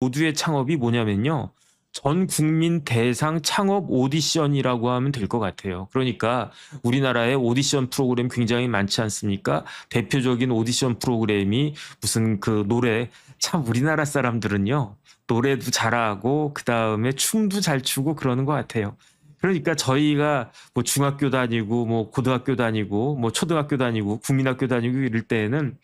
모두의 창업이 뭐냐면요. 전 국민 대상 창업 오디션이라고 하면 될 것 같아요. 그러니까 우리나라에 오디션 프로그램 굉장히 많지 않습니까? 대표적인 오디션 프로그램이 무슨 그 노래, 참 우리나라 사람들은요. 노래도 잘하고 그다음에 춤도 잘 추고 그러는 것 같아요. 그러니까 저희가 뭐 중학교 다니고 뭐 고등학교 다니고 뭐 초등학교 다니고 국민학교 다니고 이럴 때에는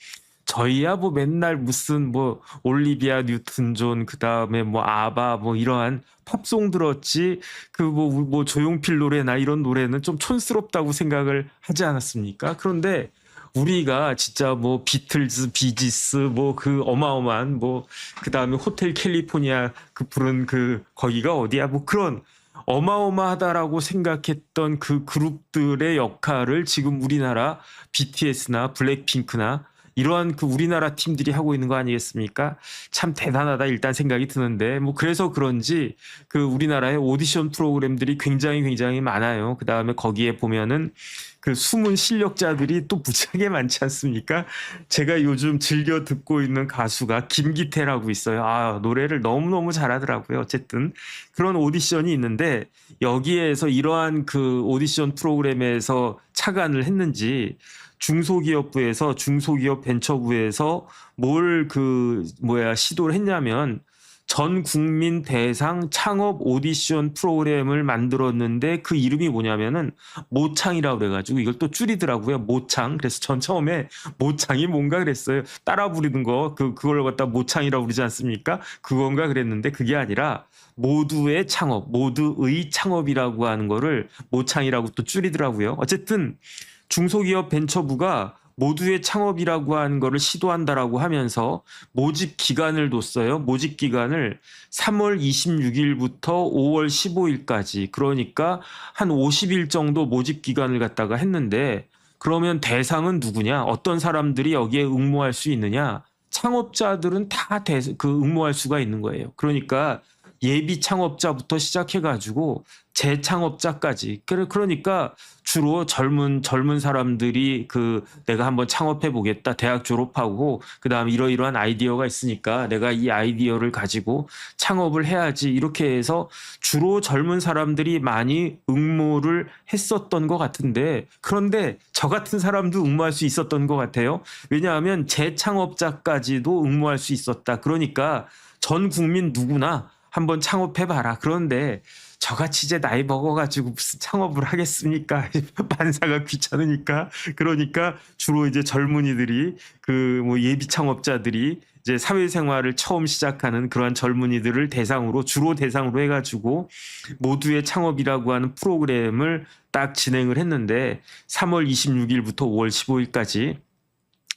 저희야 뭐 맨날 무슨 뭐 올리비아 뉴튼 존 그다음에 뭐 아바 뭐 이러한 팝송 들었지 그 뭐 조용필 노래나 이런 노래는 좀 촌스럽다고 생각을 하지 않았습니까? 그런데 우리가 진짜 뭐 비틀즈, 비지스 뭐 그 어마어마한 뭐 그다음에 호텔 캘리포니아 그 부른 그 거기가 어디야 뭐 그런 어마어마하다라고 생각했던 그 그룹들의 역할을 지금 우리나라 BTS나 블랙핑크나 이러한 그 우리나라 팀들이 하고 있는 거 아니겠습니까? 참 대단하다 일단 생각이 드는데 뭐 그래서 그런지 그 우리나라의 오디션 프로그램들이 굉장히 많아요. 그다음에 거기에 보면은 그 숨은 실력자들이 또 무지하게 많지 않습니까? 제가 요즘 즐겨 듣고 있는 가수가 김기태라고 있어요. 아, 노래를 너무너무 잘하더라고요. 어쨌든 그런 오디션이 있는데 여기에서 이러한 그 오디션 프로그램에서 착안을 했는지 중소기업부에서 중소기업 벤처부에서 뭘 그 뭐야 시도를 했냐면 전 국민 대상 창업 오디션 프로그램을 만들었는데 그 이름이 뭐냐면은 모창이라고 그래가지고 이걸 또 줄이더라고요. 모창. 그래서 전 처음에 모창이 뭔가 그랬어요. 따라 부르는 거 그걸 갖다 모창이라고 그러지 않습니까? 그건가 그랬는데 그게 아니라 모두의 창업, 모두의 창업이라고 하는 거를 모창이라고 또 줄이더라고요. 어쨌든 중소기업 벤처부가 모두의 창업이라고 하는 거를 시도한다라고 하면서 모집 기간을 뒀어요. 모집 기간을 3월 26일부터 5월 15일까지 그러니까 한 50일 정도 모집 기간을 갖다가 했는데 그러면 대상은 누구냐? 어떤 사람들이 여기에 응모할 수 있느냐? 창업자들은 다 응모할 수가 있는 거예요. 그러니까 예비 창업자부터 시작해가지고 재창업자까지. 그러니까 주로 젊은 사람들이 그 내가 한번 창업해 보겠다. 대학 졸업하고 그다음에 이러이러한 아이디어가 있으니까 내가 이 아이디어를 가지고 창업을 해야지. 이렇게 해서 주로 젊은 사람들이 많이 응모를 했었던 것 같은데 그런데 저 같은 사람도 응모할 수 있었던 것 같아요. 왜냐하면 재창업자까지도 응모할 수 있었다. 그러니까 전 국민 누구나 한번 창업해봐라. 그런데 저같이 이제 나이 먹어가지고 무슨 창업을 하겠습니까? 반사가 귀찮으니까. 그러니까 주로 이제 젊은이들이 그 뭐 예비 창업자들이 이제 사회생활을 처음 시작하는 그러한 젊은이들을 대상으로 주로 대상으로 해가지고 모두의 창업이라고 하는 프로그램을 딱 진행을 했는데 3월 26일부터 5월 15일까지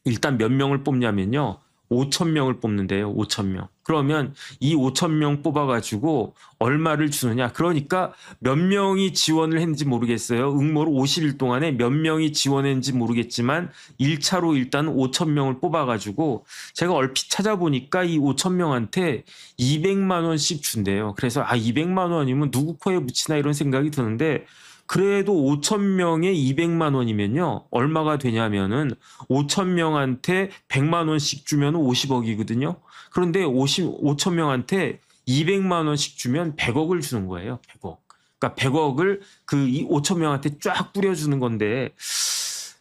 일단 몇 명을 뽑냐면요. 5천 명을 뽑는데요. 5천 명. 그러면 이 5천 명 뽑아가지고 얼마를 주느냐. 그러니까 몇 명이 지원을 했는지 모르겠어요. 응모를 50일 동안에 몇 명이 지원했는지 모르겠지만 1차로 일단 5천 명을 뽑아가지고 제가 얼핏 찾아보니까 이 5천 명한테 200만 원씩 준대요. 그래서 200만 원이면 누구 코에 묻히나 이런 생각이 드는데 그래도 5천 명에 200만 원이면요. 얼마가 되냐면은 5천 명한테 100만 원씩 주면 50억이거든요. 그런데 5천 명한테 200만 원씩 주면 100억을 주는 거예요. 100억. 그러니까 100억을 그 5천 명한테 쫙 뿌려주는 건데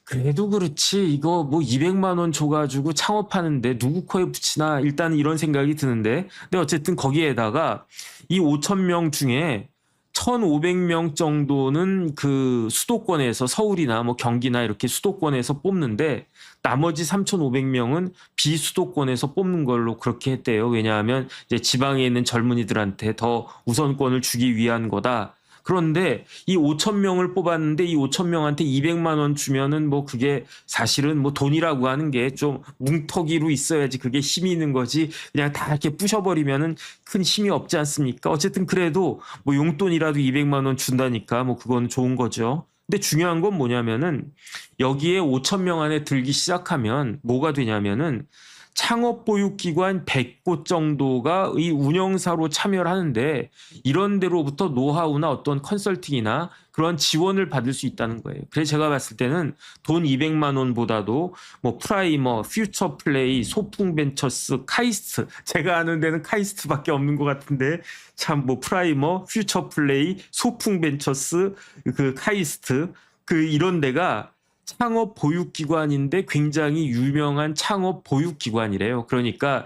그래도 그렇지 이거 뭐 200만 원 줘가지고 창업하는데 누구 코에 붙이나 일단 이런 생각이 드는데 근데 어쨌든 거기에다가 이 5천 명 중에 1,500명 정도는 그 수도권에서 서울이나 뭐 경기나 이렇게 수도권에서 뽑는데 나머지 3,500명은 비수도권에서 뽑는 걸로 그렇게 했대요. 왜냐하면 이제 지방에 있는 젊은이들한테 더 우선권을 주기 위한 거다. 그런데 이 5천 명을 뽑았는데 이 5천 명한테 200만 원 주면은 뭐 그게 사실은 뭐 돈이라고 하는 게 좀 뭉터기로 있어야지 그게 힘이 있는 거지 그냥 다 이렇게 부셔버리면은 큰 힘이 없지 않습니까? 어쨌든 그래도 뭐 용돈이라도 200만 원 준다니까 뭐 그건 좋은 거죠. 근데 중요한 건 뭐냐면은 여기에 5천 명 안에 들기 시작하면 뭐가 되냐면은 창업보육기관 100곳 정도가 이 운영사로 참여를 하는데 이런 데로부터 노하우나 어떤 컨설팅이나 그런 지원을 받을 수 있다는 거예요. 그래서 제가 봤을 때는 돈 200만 원보다도 뭐 프라이머, 퓨처플레이, 소풍벤처스, 카이스트, 제가 아는 데는 카이스트밖에 없는 것 같은데 참 뭐 프라이머, 퓨처플레이, 소풍벤처스, 그 카이스트 그 이런 데가 창업 보육기관인데 굉장히 유명한 창업 보육기관이래요. 그러니까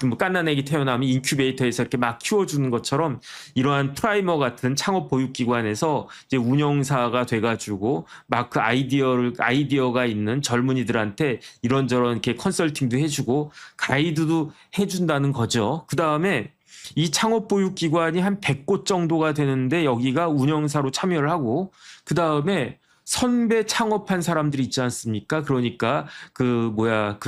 뭐 갓난애기 태어나면 인큐베이터에서 이렇게 막 키워주는 것처럼 이러한 프라이머 같은 창업 보육기관에서 이제 운영사가 돼가지고 막 그 아이디어가 있는 젊은이들한테 이런저런 이렇게 컨설팅도 해주고 가이드도 해준다는 거죠. 그 다음에 이 창업보육기관이 한 100곳 정도가 되는데 여기가 운영사로 참여를 하고 그 다음에 선배 창업한 사람들이 있지 않습니까? 그러니까 그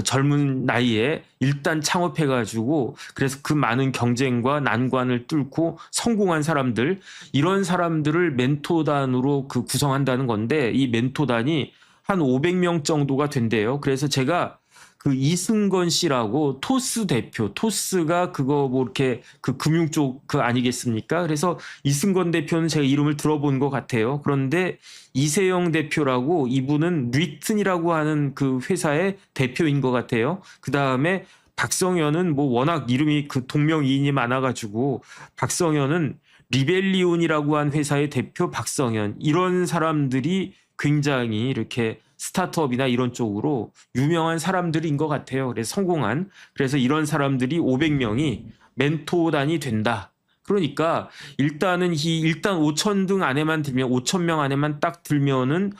젊은 나이에 일단 창업해가지고 그래서 그 많은 경쟁과 난관을 뚫고 성공한 사람들 이런 사람들을 멘토단으로 그 구성한다는 건데 이 멘토단이 한 500명 정도가 된대요. 그래서 제가 그 이승건 씨라고 토스 대표, 토스가 그거 뭐 이렇게 그 금융 쪽 그 아니겠습니까? 그래서 이승건 대표는 제가 이름을 들어본 것 같아요. 그런데 이세영 대표라고 이분은 리튼이라고 하는 그 회사의 대표인 것 같아요. 그 다음에 박성현은 뭐 워낙 이름이 그 동명이인이 많아가지고 박성현은 리벨리온이라고 한 회사의 대표 박성현 이런 사람들이 굉장히 이렇게 스타트업이나 이런 쪽으로 유명한 사람들인 것 같아요. 그래서 성공한 그래서 이런 사람들이 500명이 멘토단이 된다. 그러니까 일단 5천 등 안에만 들면 5천 명 안에만 딱 들면은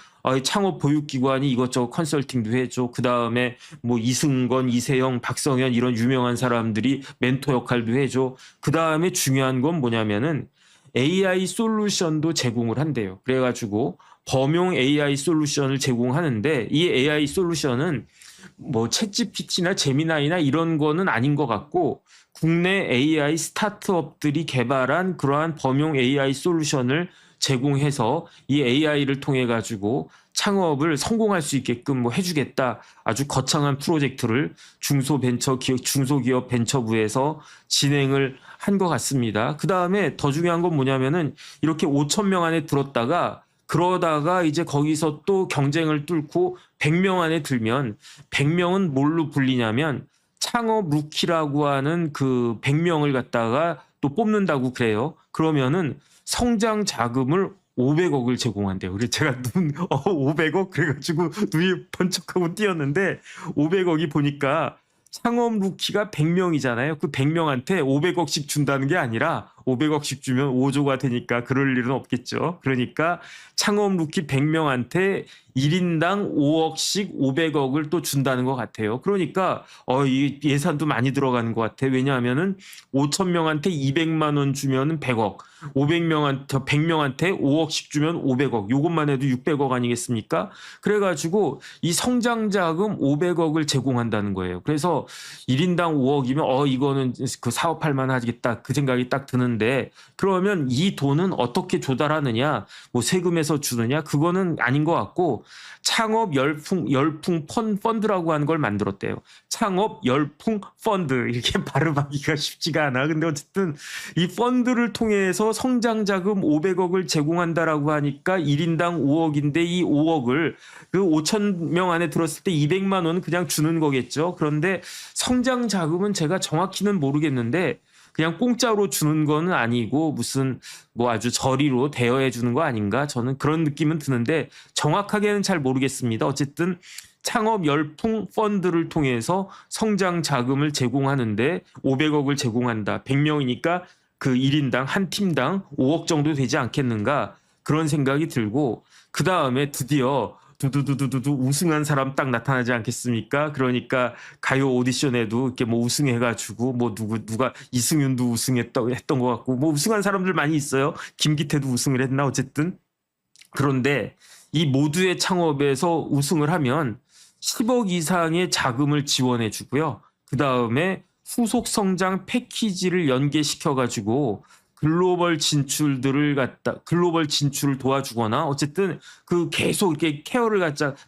창업 보육기관이 이것저것 컨설팅도 해줘. 그 다음에 뭐 이승건, 이세영, 박성현 이런 유명한 사람들이 멘토 역할도 해줘. 그 다음에 중요한 건 뭐냐면은 AI 솔루션도 제공을 한대요. 그래가지고 범용 AI 솔루션을 제공하는데 이 AI 솔루션은 뭐 챗GPT나 제미나이나 이런 거는 아닌 것 같고 국내 AI 스타트업들이 개발한 그러한 범용 AI 솔루션을 제공해서 이 AI를 통해 가지고 창업을 성공할 수 있게끔 뭐 해주겠다. 아주 거창한 프로젝트를 중소기업 벤처부에서 진행을 한 것 같습니다. 그 다음에 더 중요한 건 뭐냐면은 이렇게 5천 명 안에 들었다가 그러다가 이제 거기서 또 경쟁을 뚫고 100명 안에 들면 100명은 뭘로 불리냐면 창업 루키라고 하는 그 100명을 갖다가 또 뽑는다고 그래요. 그러면은 성장 자금을 500억을 제공한대요. 그래서 제가 500억 그래가지고 눈이 번쩍하고 띄었는데 500억이 보니까 창업 루키가 100명이잖아요. 그 100명한테 500억씩 준다는 게 아니라 500억씩 주면 5조가 되니까 그럴 일은 없겠죠. 그러니까 창업 루키 100명한테 1인당 5억씩 500억을 또 준다는 것 같아요. 그러니까 이 예산도 많이 들어가는 것 같아요. 왜냐하면은 5천 명한테 200만 원 주면은 100억, 100명한테 5억씩 주면 500억. 요것만 해도 600억 아니겠습니까? 그래가지고 이 성장 자금 500억을 제공한다는 거예요. 그래서 1인당 5억이면 이거는 그 사업할 만하겠다 그 생각이 딱 드는데 그러면 이 돈은 어떻게 조달하느냐, 뭐 세금에서 주느냐 그거는 아닌 것 같고 창업 열풍 펀드라고 하는 걸 만들었대요. 창업 열풍 펀드 이렇게 발음하기가 쉽지가 않아. 근데 어쨌든 이 펀드를 통해서 성장 자금 500억을 제공한다라고 하니까 1인당 5억인데 이 5억을 그 5천 명 안에 들었을 때 200만 원은 그냥 주는 거겠죠. 그런데 성장 자금은 제가 정확히는 모르겠는데 그냥 공짜로 주는 거는 아니고 무슨 뭐 아주 저리로 대여해 주는 거 아닌가? 저는 그런 느낌은 드는데 정확하게는 잘 모르겠습니다. 어쨌든 창업 열풍 펀드를 통해서 성장 자금을 제공하는데 500억을 제공한다. 100명이니까 그 1인당 한 팀당 5억 정도 되지 않겠는가? 그런 생각이 들고 그 다음에 드디어 두두두두두 우승한 사람 딱 나타나지 않겠습니까? 그러니까 가요 오디션에도 이렇게 뭐 우승해가지고 뭐 누가 이승윤도 했던 것 같고 뭐 우승한 사람들 많이 있어요. 김기태도 우승을 했나 어쨌든. 그런데 이 모두의 창업에서 우승을 하면 10억 이상의 자금을 지원해 주고요. 그 다음에 후속 성장 패키지를 연계시켜가지고 글로벌 진출을 도와주거나 어쨌든 그 계속 이렇게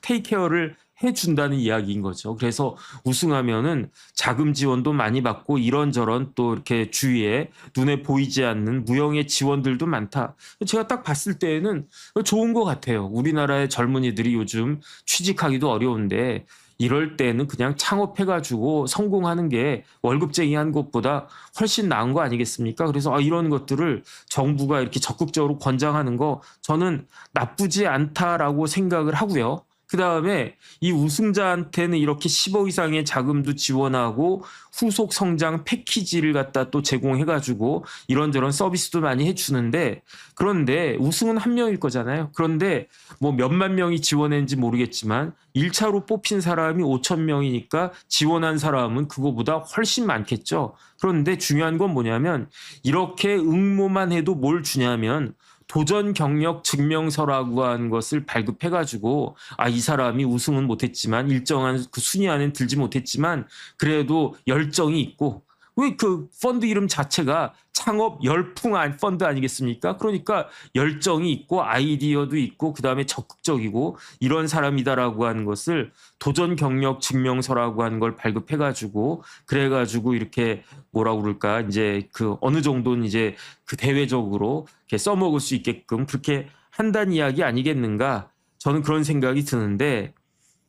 테이크케어를 해준다는 이야기인 거죠. 그래서 우승하면은 자금 지원도 많이 받고 이런저런 또 이렇게 주위에 눈에 보이지 않는 무형의 지원들도 많다. 제가 딱 봤을 때에는 좋은 것 같아요. 우리나라의 젊은이들이 요즘 취직하기도 어려운데 이럴 때는 그냥 창업해가지고 성공하는 게 월급쟁이 한 것보다 훨씬 나은 거 아니겠습니까? 그래서 이런 것들을 정부가 이렇게 적극적으로 권장하는 거 저는 나쁘지 않다라고 생각을 하고요. 그 다음에 이 우승자한테는 이렇게 10억 이상의 자금도 지원하고 후속 성장 패키지를 갖다 또 제공해가지고 이런저런 서비스도 많이 해주는데, 그런데 우승은 한 명일 거잖아요. 그런데 뭐 몇만 명이 지원했는지 모르겠지만 1차로 뽑힌 사람이 5천 명이니까 지원한 사람은 그거보다 훨씬 많겠죠. 그런데 중요한 건 뭐냐면 이렇게 응모만 해도 뭘 주냐면 도전 경력 증명서라고 하는 것을 발급해가지고 이 사람이 우승은 못했지만 일정한 그 순위 안에 들지 못했지만 그래도 열정이 있고, 왜 그 펀드 이름 자체가 창업 열풍 펀드 아니겠습니까? 그러니까 열정이 있고 아이디어도 있고 그다음에 적극적이고 이런 사람이다라고 하는 것을 도전 경력 증명서라고 하는 걸 발급해가지고 그래가지고 이렇게 뭐라고 그럴까, 이제 그 어느 정도는 이제 그 대외적으로 이렇게 써먹을 수 있게끔 그렇게 한다는 이야기 아니겠는가? 저는 그런 생각이 드는데,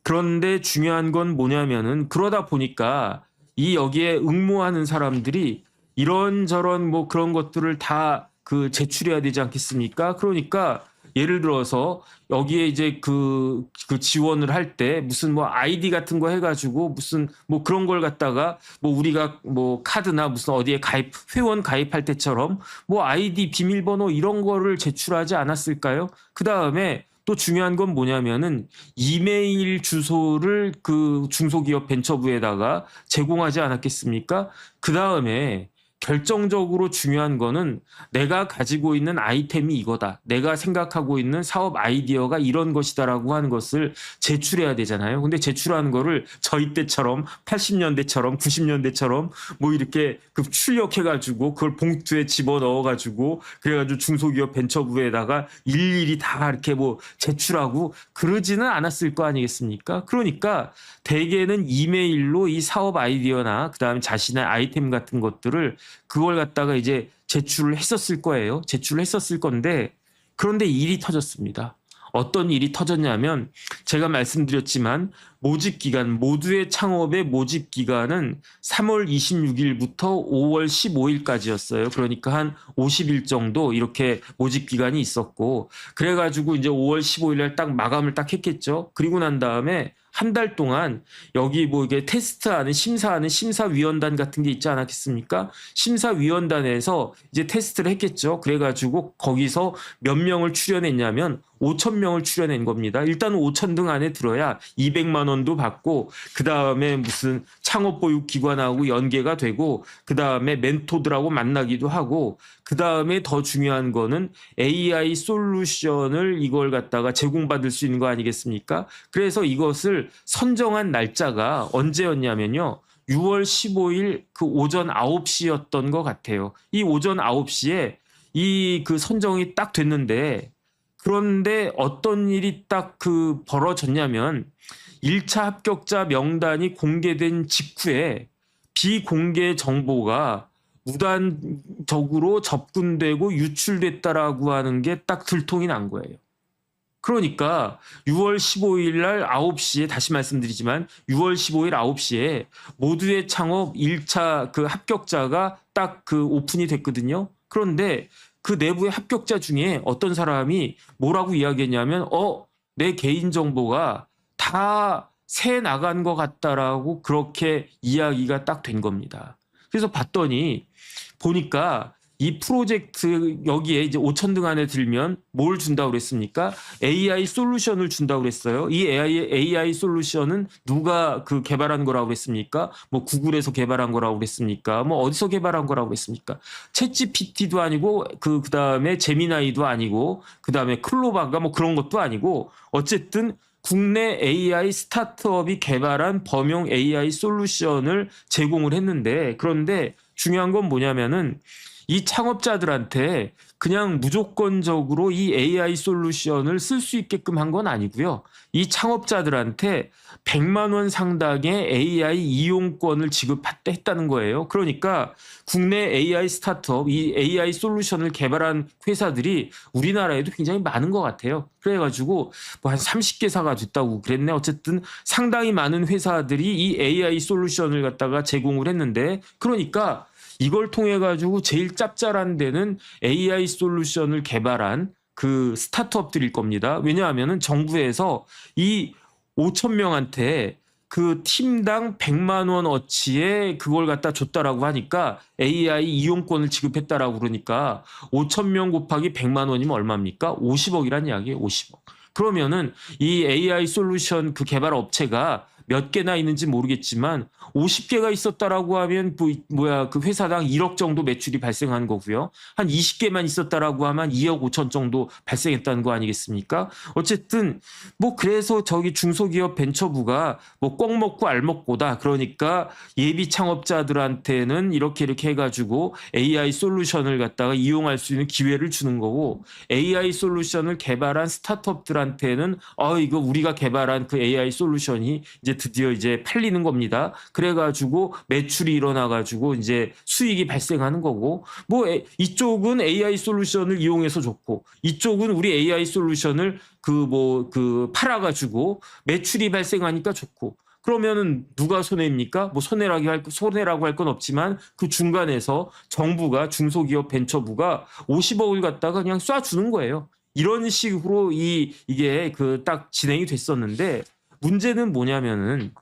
그런데 중요한 건 뭐냐면은 그러다 보니까 이 여기에 응모하는 사람들이 이런저런 뭐 그런 것들을 다 그 제출해야 되지 않겠습니까? 그러니까 예를 들어서 여기에 이제 그 지원을 할 때 무슨 뭐 아이디 같은 거 해가지고 무슨 뭐 그런 걸 갖다가 뭐 우리가 뭐 카드나 무슨 어디에 회원 가입할 때처럼 뭐 아이디 비밀번호 이런 거를 제출하지 않았을까요? 그 다음에 또 중요한 건 뭐냐면은 이메일 주소를 그 중소기업 벤처부에다가 제공하지 않았겠습니까? 그 다음에 결정적으로 중요한 거는 내가 가지고 있는 아이템이 이거다, 내가 생각하고 있는 사업 아이디어가 이런 것이다라고 하는 것을 제출해야 되잖아요. 근데 제출하는 거를 저희 때처럼 80년대처럼 90년대처럼 뭐 이렇게 그 출력해가지고 그걸 봉투에 집어넣어가지고 그래가지고 중소기업 벤처부에다가 일일이 다 이렇게 뭐 제출하고 그러지는 않았을 거 아니겠습니까? 그러니까 대개는 이메일로 이 사업 아이디어나 그다음에 자신의 아이템 같은 것들을 그걸 갖다가 이제 제출을 했었을 거예요. 제출을 했었을 건데, 그런데 일이 터졌습니다. 어떤 일이 터졌냐면 제가 말씀드렸지만 모집 기간, 모두의 창업의 모집 기간은 3월 26일부터 5월 15일까지였어요. 그러니까 한 50일 정도 이렇게 모집 기간이 있었고, 그래가지고 이제 5월 15일 날 딱 마감을 딱 했겠죠. 그리고 난 다음에 한 달 동안 여기 뭐 이게 테스트하는 심사하는 심사위원단 같은 게 있지 않았겠습니까? 심사위원단에서 이제 테스트를 했겠죠. 그래가지고 거기서 몇 명을 출연했냐면 5,000명을 출연한 겁니다. 일단 5,000 등 안에 들어야 200만 원도 받고 그 다음에 무슨 창업보육기관하고 연계가 되고 그 다음에 멘토들하고 만나기도 하고 그 다음에 더 중요한 거는 AI 솔루션을 이걸 갖다가 제공받을 수 있는 거 아니겠습니까? 그래서 이것을 선정한 날짜가 언제였냐면요. 6월 15일 그 오전 9시였던 것 같아요. 이 오전 9시에 이 그 선정이 딱 됐는데, 그런데 어떤 일이 딱 그 벌어졌냐면 1차 합격자 명단이 공개된 직후에 비공개 정보가 무단적으로 접근되고 유출됐다라고 하는 게 딱 들통이 난 거예요. 그러니까 6월 15일 날 9시에, 다시 말씀드리지만 6월 15일 9시에 모두의 창업 1차 그 합격자가 딱 그 오픈이 됐거든요. 그런데 그 내부의 합격자 중에 어떤 사람이 뭐라고 이야기했냐면 내 개인정보가 다 새 나간 것 같다라고 그렇게 이야기가 딱 된 겁니다. 그래서 봤더니 보니까 이 프로젝트 여기에 이제 5,000 등 안에 들면 뭘 준다고 그랬습니까? AI 솔루션을 준다고 그랬어요. 이 AI 솔루션은 누가 그 개발한 거라고 그랬습니까? 뭐 구글에서 개발한 거라고 그랬습니까? 뭐 어디서 개발한 거라고 그랬습니까? 챗GPT도 아니고 그다음에 제미나이도 아니고 그다음에 클로바가 뭐 그런 것도 아니고, 어쨌든 국내 AI 스타트업이 개발한 범용 AI 솔루션을 제공을 했는데, 그런데 중요한 건 뭐냐면은 이 창업자들한테 그냥 무조건적으로 이 AI 솔루션을 쓸 수 있게끔 한 건 아니고요. 이 창업자들한테 100만 원 상당의 AI 이용권을 지급했다는 거예요. 그러니까 국내 AI 스타트업, 이 AI 솔루션을 개발한 회사들이 우리나라에도 굉장히 많은 것 같아요. 그래가지고 뭐 한 30개사가 됐다고 그랬네. 어쨌든 상당히 많은 회사들이 이 AI 솔루션을 갖다가 제공을 했는데, 그러니까 이걸 통해 가지고 제일 짭짤한 데는 AI 솔루션을 개발한 그 스타트업들일 겁니다. 왜냐하면은 정부에서 이 5천 명한테 그 팀당 100만 원 어치의 그걸 갖다 줬다라고 하니까, AI 이용권을 지급했다라고 그러니까 5천 명 곱하기 100만 원이면 얼마입니까? 50억이란 이야기예요. 50억. 그러면은 이 AI 솔루션 그 개발 업체가 몇 개나 있는지 모르겠지만 50개가 있었다라고 하면 그 회사당 1억 정도 매출이 발생한 거고요. 한 20개만 있었다라고 하면 2억 5천 정도 발생했다는 거 아니겠습니까? 어쨌든 뭐 그래서 저기 중소기업 벤처부가 뭐 꼭 먹고 알 먹고다. 그러니까 예비 창업자들한테는 이렇게 해가지고 AI 솔루션을 갖다가 이용할 수 있는 기회를 주는 거고, AI 솔루션을 개발한 스타트업들한테는 이거 우리가 개발한 그 AI 솔루션이 이제 드디어 이제 팔리는 겁니다. 그래가지고 매출이 일어나가지고 이제 수익이 발생하는 거고, 뭐 이쪽은 AI 솔루션을 이용해서 좋고, 이쪽은 우리 AI 솔루션을 팔아가지고 매출이 발생하니까 좋고. 그러면은 누가 손해입니까? 뭐 손해라고 할 건 없지만 그 중간에서 정부가, 중소기업 벤처부가 50억을 갖다가 그냥 쏴주는 거예요. 이런 식으로 이게 딱 진행이 됐었는데, 문제는 뭐냐면은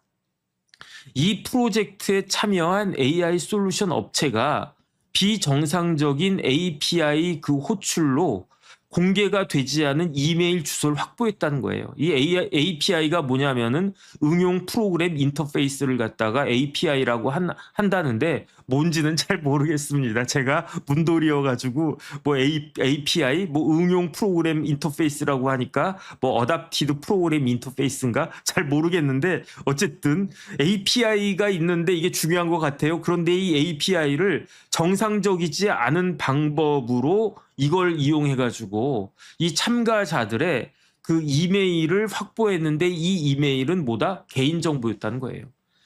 이 프로젝트에 참여한 AI 솔루션 업체가 비정상적인 API 그 호출로 공개가 되지 않은 이메일 주소를 확보했다는 거예요. 이 API가 뭐냐면은 응용 프로그램 인터페이스를 갖다가 API라고 한다는데 뭔지는 잘 모르겠습니다. 제가 문돌이여가지고 뭐 API, 뭐 응용 프로그램 인터페이스라고 하니까 뭐 어답티드 프로그램 인터페이스인가 잘 모르겠는데, 어쨌든 API가 있는데 이게 중요한 것 같아요. 그런데 이 API를 정상적이지 않은 방법으로 이걸 이용해가지고 이 참가자들의 그 이메일을 확보했는데, 이 이메일은 뭐다? 개인정보였다는 거예요.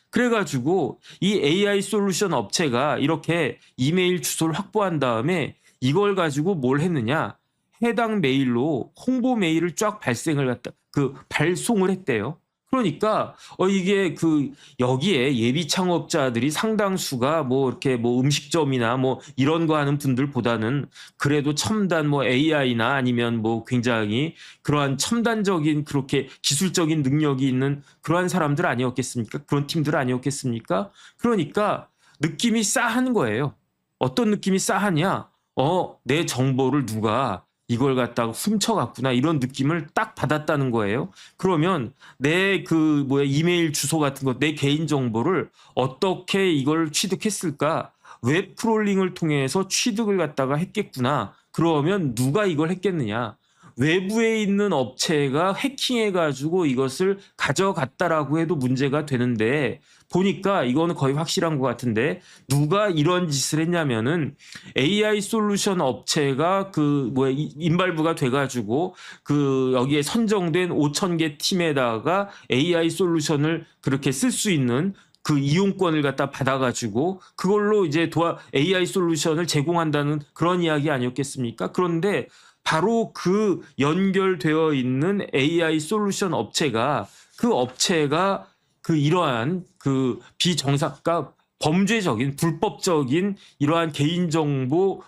그래가지고 이 AI 솔루션 업체가 이렇게 이메일 주소를 확보한 다음에 이걸 가지고 뭘 했느냐? 해당 메일로 홍보 메일을 쫙 발송을 했대요. 그러니까 이게 여기에 예비 창업자들이 상당수가 뭐 이렇게 뭐 음식점이나 뭐 이런 거 하는 분들보다는 그래도 첨단 뭐 AI나 아니면 뭐 굉장히 그러한 첨단적인 그렇게 기술적인 능력이 있는 그러한 사람들 아니었겠습니까? 그런 팀들 아니었겠습니까? 그러니까 느낌이 싸한 거예요. 어떤 느낌이 싸하냐? 내 정보를 누가 이걸 갖다가 훔쳐갔구나, 이런 느낌을 딱 받았다는 거예요. 그러면 내 이메일 주소 같은 거, 내 개인 정보를 어떻게 이걸 취득했을까? 웹 크롤링을 통해서 취득을 갖다가 했겠구나. 그러면 누가 이걸 했겠느냐? 외부에 있는 업체가 해킹해가지고 이것을 가져갔다라고 해도 문제가 되는데, 보니까 이거는 거의 확실한 것 같은데, 누가 이런 짓을 했냐면은 AI 솔루션 업체가 인발부가 돼가지고 여기에 선정된 5,000개 팀에다가 AI 솔루션을 그렇게 쓸 수 있는 그 이용권을 갖다 받아가지고 그걸로 이제 AI 솔루션을 제공한다는 그런 이야기 아니었겠습니까? 그런데 바로 그 연결되어 있는 AI 솔루션 업체가 이러한 비정상가 범죄적인 불법적인 이러한 개인정보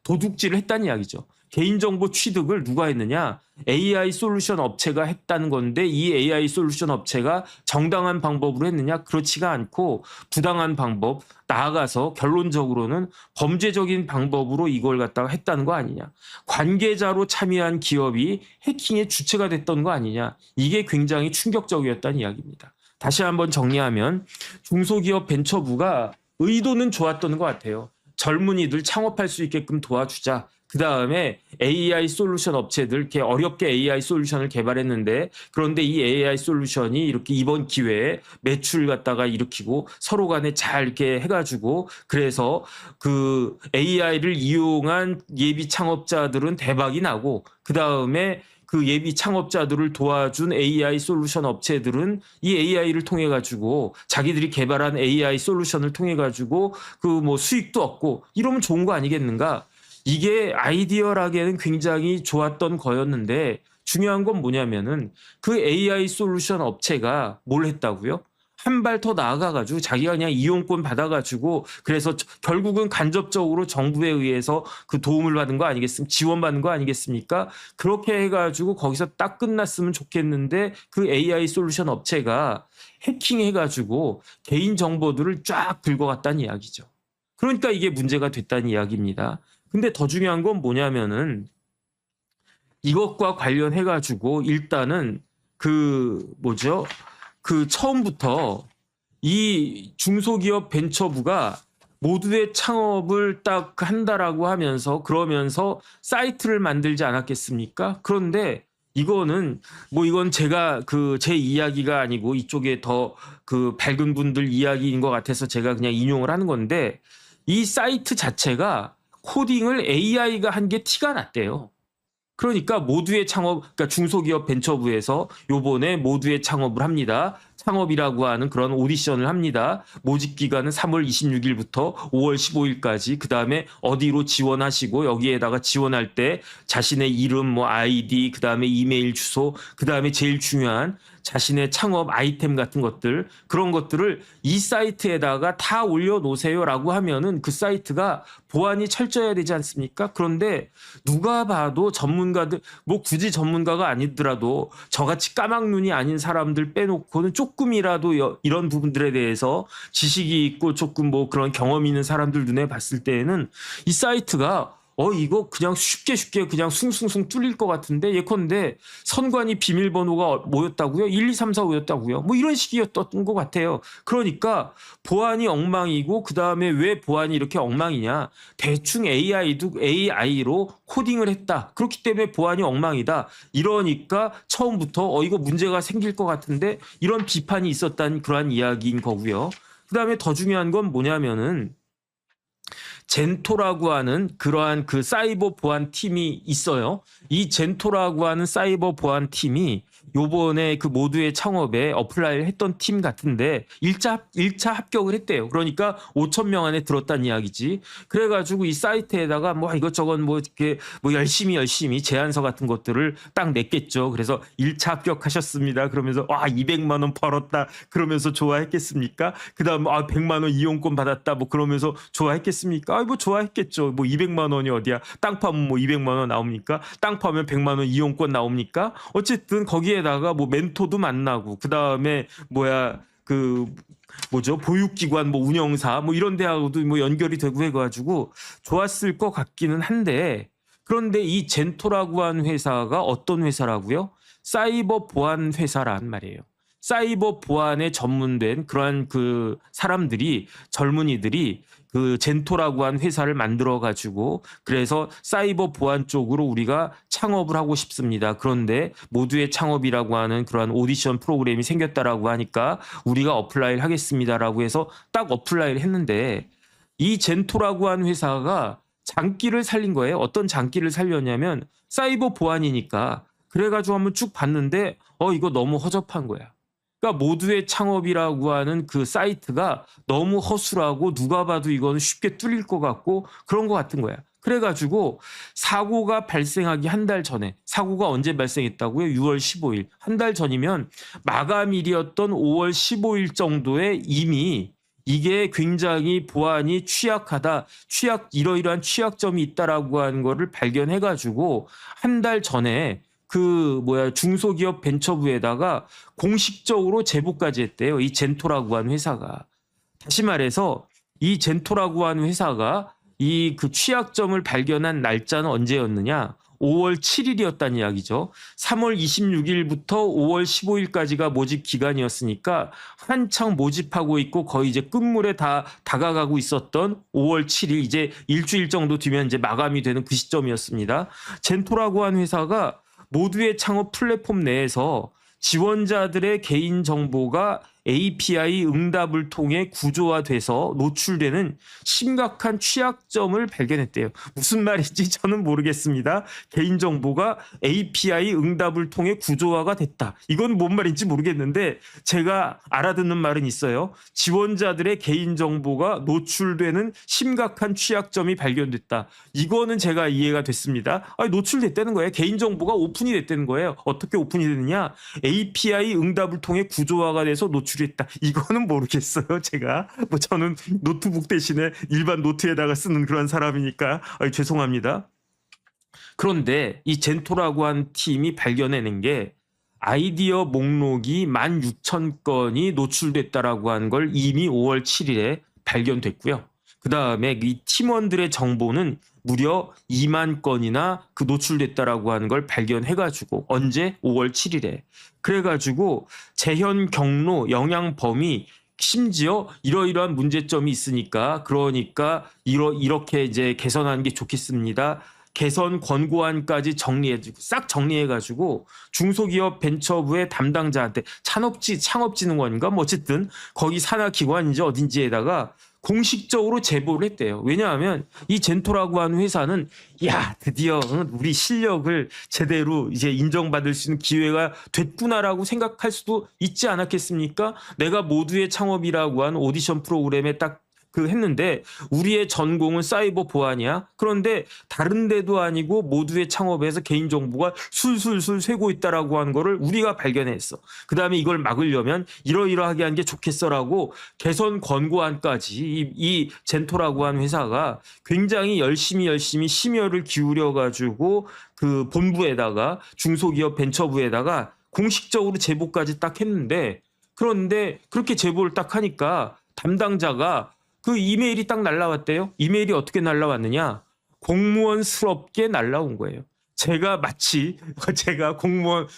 도둑질을 했다는 이야기죠. 개인정보 취득을 누가 했느냐? AI 솔루션 업체가 했다는 건데, 이 AI 솔루션 업체가 정당한 방법으로 했느냐? 그렇지가 않고 부당한 방법, 나아가서 결론적으로는 범죄적인 방법으로 이걸 갖다가 했다는 거 아니냐? 관계자로 참여한 기업이 해킹의 주체가 됐던 거 아니냐? 이게 굉장히 충격적이었다는 이야기입니다. 다시 한번 정리하면 중소기업 벤처부가 의도는 좋았던 것 같아요. 젊은이들 창업할 수 있게끔 도와주자. 그다음에 AI 솔루션 업체들 이렇게 어렵게 AI 솔루션을 개발했는데 그런데 이 AI 솔루션이 이렇게 이번 기회에 매출 갖다가 일으키고 서로 간에 잘 이렇게 해가지고 그래서 그 AI를 이용한 예비 창업자들은 대박이 나고 그다음에 그 예비 창업자들을 도와준 AI 솔루션 업체들은 이 AI를 통해 가지고 자기들이 개발한 AI 솔루션을 통해 가지고 그 뭐 수익도 얻고 이러면 좋은 거 아니겠는가? 이게 아이디어라기에는 굉장히 좋았던 거였는데 중요한 건 뭐냐면은 그 AI 솔루션 업체가 뭘 했다고요? 한 발 더 나아가가지고 자기가 그냥 이용권 받아가지고 그래서 결국은 간접적으로 정부에 의해서 그 도움을 받은 거 아니겠습니까? 지원받는 거 아니겠습니까? 그렇게 해가지고 거기서 딱 끝났으면 좋겠는데 그 AI 솔루션 업체가 해킹해가지고 개인 정보들을 쫙 긁어갔다는 이야기죠. 그러니까 이게 문제가 됐다는 이야기입니다. 근데 더 중요한 건 뭐냐면은 이것과 관련해가지고 일단은 그 뭐죠? 그 처음부터 이 중소기업 벤처부가 모두의 창업을 딱 한다라고 하면서 그러면서 사이트를 만들지 않았겠습니까? 그런데 이거는 뭐 이건 제가 그 제 이야기가 아니고 이쪽에 더 그 밝은 분들 이야기인 것 같아서 제가 그냥 인용을 하는 건데 이 사이트 자체가 코딩을 AI가 한 게 티가 났대요. 그러니까 모두의 창업, 그러니까 중소기업 벤처부에서 요번에 모두의 창업을 합니다. 창업이라고 하는 그런 오디션을 합니다. 모집 기간은 3월 26일부터 5월 15일까지. 그다음에 어디로 지원하시고 여기에다가 지원할 때 자신의 이름, 뭐 아이디, 그다음에 이메일 주소, 그다음에 제일 중요한 자신의 창업 아이템 같은 것들 그런 것들을 이 사이트에다가 다 올려놓으세요라고 하면은 그 사이트가 보안이 철저해야 되지 않습니까? 그런데 누가 봐도 전문가들 뭐 굳이 전문가가 아니더라도 저같이 까막눈이 아닌 사람들 빼놓고는 조금이라도 이런 부분들에 대해서 지식이 있고 조금 뭐 그런 경험 있는 사람들 눈에 봤을 때에는 이 사이트가 이거 그냥 쉽게 그냥 숭숭숭 뚫릴 것 같은데 예컨대 선관위 비밀번호가 뭐였다고요? 1, 2, 3, 4, 5였다고요? 뭐 이런 식이었던 것 같아요. 그러니까 보안이 엉망이고 그다음에 왜 보안이 이렇게 엉망이냐? 대충 AI로 코딩을 했다. 그렇기 때문에 보안이 엉망이다. 이러니까 처음부터 이거 문제가 생길 것 같은데 이런 비판이 있었다는 그러한 이야기인 거고요. 그다음에 더 중요한 건 뭐냐면은 젠토라고 하는 그러한 그 사이버 보안 팀이 있어요. 이 젠토라고 하는 사이버 보안 팀이 요번에 그 모두의 창업에 어플라이를 했던 팀 같은데 1차 합격을 했대요. 그러니까 5,000명 안에 들었다는 이야기지. 그래가지고 이 사이트에다가 뭐 이것저것 뭐 이렇게 뭐 열심히 제안서 같은 것들을 딱 냈겠죠. 그래서 1차 합격하셨습니다. 그러면서 200만 원 벌었다. 그러면서 좋아했겠습니까? 그다음 100만 원 이용권 받았다. 뭐 그러면서 좋아했겠습니까? 뭐 좋아했겠죠. 뭐 200만 원이 어디야? 땅 파면 뭐 200만 원 나옵니까? 땅 파면 100만 원 이용권 나옵니까? 어쨌든 거기에다가 뭐 멘토도 만나고 그다음에 보육기관 뭐 운영사 뭐 이런 데하고도 뭐 연결이 되고 해가지고 좋았을 것 같기는 한데 그런데 이 젠토라고 하는 회사가 어떤 회사라고요? 사이버 보안 회사란 말이에요. 사이버 보안에 전문된 그러한 그 사람들이 젊은이들이 그 젠토라고 한 회사를 만들어 가지고 그래서 사이버 보안 쪽으로 우리가 창업을 하고 싶습니다. 그런데 모두의 창업이라고 하는 그러한 오디션 프로그램이 생겼다라고 하니까 우리가 어플라이를 하겠습니다라고 해서 딱 어플라이를 했는데 이 젠토라고 한 회사가 장기를 살린 거예요. 어떤 장기를 살렸냐면 사이버 보안이니까 그래가지고 한번 쭉 봤는데 이거 너무 허접한 거야. 그러니까 모두의 창업이라고 하는 그 사이트가 너무 허술하고 누가 봐도 이거는 쉽게 뚫릴 것 같고 그런 것 같은 거야. 그래가지고 사고가 발생하기 한 달 전에 사고가 언제 발생했다고요? 6월 15일. 한 달 전이면 마감일이었던 5월 15일 정도에 이미 이게 굉장히 보안이 취약하다. 이러이러한 취약점이 있다라고 하는 거를 발견해가지고 한 달 전에 중소기업 벤처부에다가 공식적으로 제보까지 했대요. 이 젠토라고 하는 회사가. 다시 말해서 이 젠토라고 하는 회사가 이 그 취약점을 발견한 날짜는 언제였느냐? 5월 7일이었다는 이야기죠. 3월 26일부터 5월 15일까지가 모집 기간이었으니까 한창 모집하고 있고 거의 이제 끝물에 다 다가가고 있었던 5월 7일, 이제 일주일 정도 뒤면 이제 마감이 되는 그 시점이었습니다. 젠토라고 한 회사가 모두의 창업 플랫폼 내에서 지원자들의 개인정보가 API 응답을 통해 구조화돼서 노출되는 심각한 취약점을 발견했대요. 무슨 말인지 저는 모르겠습니다. 개인정보가 API 응답을 통해 구조화가 됐다. 이건 뭔 말인지 모르겠는데 제가 알아듣는 말은 있어요. 지원자들의 개인정보가 노출되는 심각한 취약점이 발견됐다. 이거는 제가 이해가 됐습니다. 노출됐다는 거예요. 개인정보가 오픈이 됐다는 거예요. 어떻게 오픈이 되느냐? API 응답을 통해 구조화가 돼서 노출했다. 이거는 모르겠어요. 제가 저는 노트북 대신에 일반 노트에다가 쓰는 그런 사람이니까 죄송합니다. 그런데 이 젠토라고 한 팀이 발견해낸 게 아이디어 목록이 16,000건이 노출됐다라고 한 걸 이미 5월 7일에 발견됐고요. 그 다음에 이 팀원들의 정보는 무려 2만 건이나 그 노출됐다라고 하는 걸 발견해가지고 언제? 5월 7일에. 그래가지고 재현 경로, 영향 범위, 심지어 이러이러한 문제점이 있으니까 그러니까 이렇게 이제 개선하는 게 좋겠습니다. 개선 권고안까지 정리해주고 싹 정리해가지고 중소기업 벤처부의 담당자한테 창업진흥원인가 뭐 어쨌든 거기 산하기관인지 어딘지에다가 공식적으로 제보를 했대요. 왜냐하면 이 젠토라고 하는 회사는 드디어 우리 실력을 제대로 이제 인정받을 수 있는 기회가 됐구나라고 생각할 수도 있지 않았겠습니까? 내가 모두의 창업이라고 한 오디션 프로그램에 딱 했는데 우리의 전공은 사이버 보안이야. 그런데 다른 데도 아니고 모두의 창업에서 개인정보가 술술술 새고 있다라고 하는 거를 우리가 발견했어. 그 다음에 이걸 막으려면 이러이러하게 하는 게 좋겠어라고 개선 권고안까지 이 젠토라고 한 회사가 굉장히 열심히 심혈을 기울여가지고 그 본부에다가 중소기업 벤처부에다가 공식적으로 제보까지 딱 했는데 그런데 그렇게 제보를 딱 하니까 담당자가 그 이메일이 딱 날라왔대요. 이메일이 어떻게 날라왔느냐? 공무원스럽게 날라온 거예요. 제가 공무원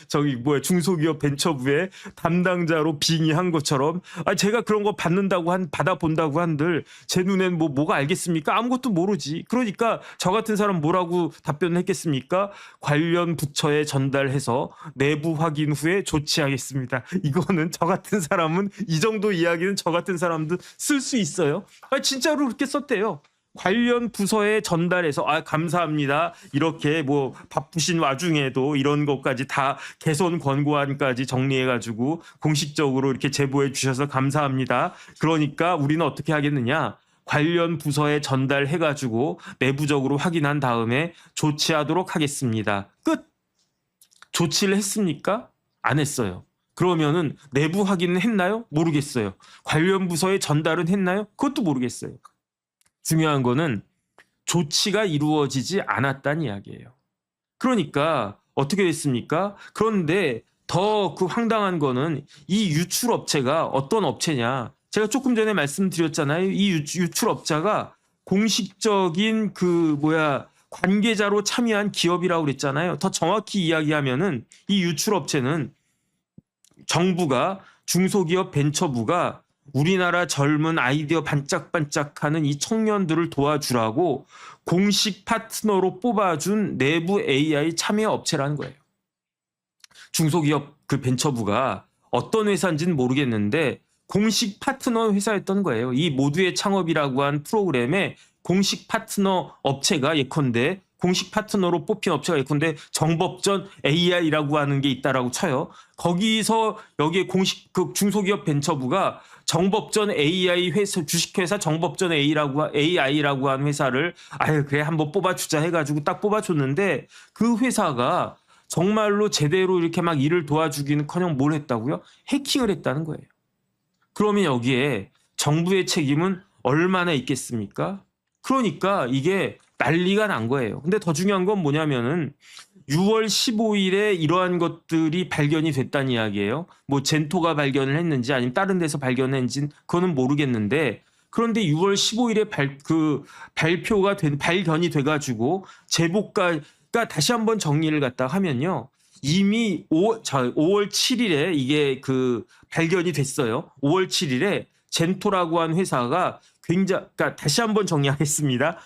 중소기업 벤처부의 담당자로 빙의한 것처럼 제가 그런 거 받아본다고 한들 제 눈엔 뭐가 알겠습니까? 아무것도 모르지. 그러니까 저 같은 사람 뭐라고 답변을 했겠습니까? 관련 부처에 전달해서 내부 확인 후에 조치하겠습니다. 이거는 저 같은 사람은 이 정도 이야기는 저 같은 사람도 쓸 수 있어요. 진짜로 그렇게 썼대요. 관련 부서에 전달해서 감사합니다. 이렇게 바쁘신 와중에도 이런 것까지 다 개선 권고안까지 정리해가지고 공식적으로 이렇게 제보해 주셔서 감사합니다. 그러니까 우리는 어떻게 하겠느냐? 관련 부서에 전달해가지고 내부적으로 확인한 다음에 조치하도록 하겠습니다. 끝. 조치를 했습니까? 안 했어요. 그러면은 내부 확인은 했나요? 모르겠어요. 관련 부서에 전달은 했나요? 그것도 모르겠어요. 중요한 거는 조치가 이루어지지 않았다는 이야기예요. 그러니까 어떻게 됐습니까? 그런데 더 그 황당한 거는 이 유출업체가 어떤 업체냐. 제가 조금 전에 말씀드렸잖아요. 이 유출업자가 공식적인 관계자로 참여한 기업이라고 그랬잖아요. 더 정확히 이야기하면은 이 유출업체는 정부가 중소기업 벤처부가 우리나라 젊은 아이디어 반짝반짝하는 이 청년들을 도와주라고 공식 파트너로 뽑아준 내부 AI 참여 업체라는 거예요. 중소기업 벤처부가 어떤 회사인지는 모르겠는데 공식 파트너 회사였던 거예요. 이 모두의 창업이라고 한 프로그램에 공식 파트너 업체가 예컨대 공식 파트너로 뽑힌 업체가 예컨대 정법전 AI라고 하는 게 있다라고 쳐요. 거기서 여기에 공식 중소기업 벤처부가 정법전 AI 회사 주식회사 정법전 AI라고 한 회사를 그래 한번 뽑아주자 해가지고 딱 뽑아줬는데 그 회사가 정말로 제대로 이렇게 막 일을 도와주기는커녕 뭘 했다고요? 해킹을 했다는 거예요. 그러면 여기에 정부의 책임은 얼마나 있겠습니까? 그러니까 이게 난리가 난 거예요. 근데 더 중요한 건 뭐냐면은 6월 15일에 이러한 것들이 발견이 됐다는 이야기예요. 젠토가 발견을 했는지 아니면 다른 데서 발견했는지 그거는 모르겠는데 그런데 6월 15일에 발견이 돼가지고 그러니까 다시 한번 정리를 갖다 하면요. 이미 5월 7일에 이게 그 발견이 됐어요. 5월 7일에 젠토라고 한 회사가 그러니까 다시 한번 정리하겠습니다.